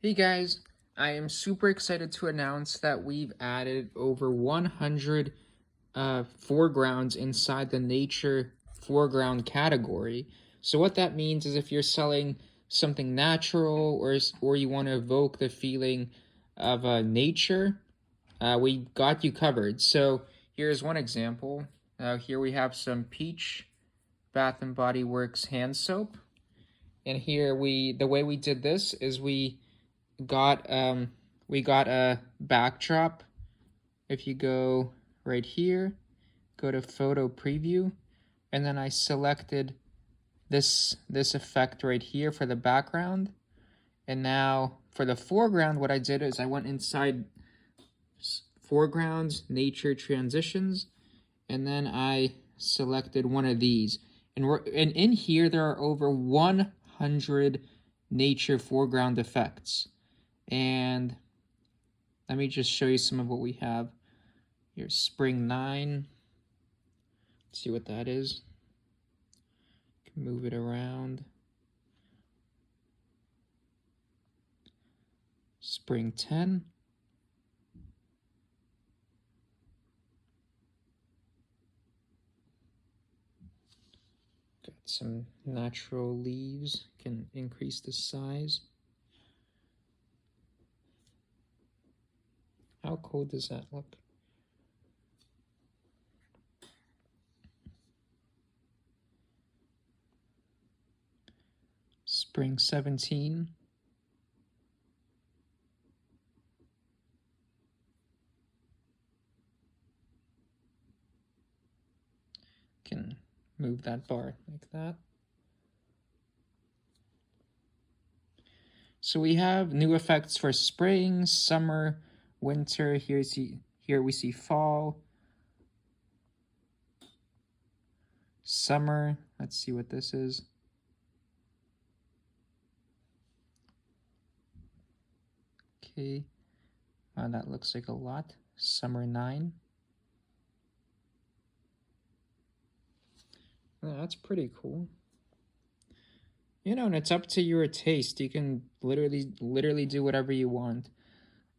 Hey guys, I am super excited to announce that we've added over 100 foregrounds inside the nature foreground category. So what that means is if you're selling something natural or you want to evoke the feeling of nature, we got you covered. So here's one example. Here we have some Peach Bath and Body Works hand soap, and here the way we did this is got we got a backdrop. If you go right here, go to photo preview, and then I selected this effect right here for the background. And now for the foreground, what I did is I went inside foregrounds, nature transitions, and then I selected one of these. And in here there are over 100 nature foreground effects. And let me just show you some of what we have. Here's Spring 9. Let's see what that is. Can move it around. Spring 10. Got some natural leaves. Can increase the size. How cool does that look? Spring 17. Can move that bar like that. So we have new effects for spring, summer, winter. Here we see fall, summer. Let's see what this is. Okay, that looks like a lot. Summer 9. Oh, that's pretty cool. You know, and it's up to your taste. You can literally do whatever you want.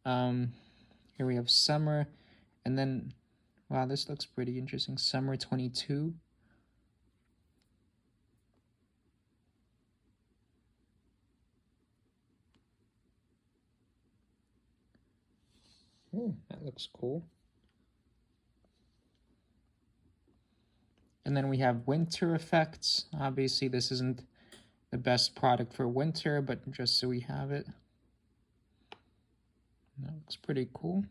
Here we have summer, and then, wow, this looks pretty interesting. Summer 22. Oh, that looks cool. And then we have winter effects. Obviously, this isn't the best product for winter, but just so we have it. That looks pretty cool.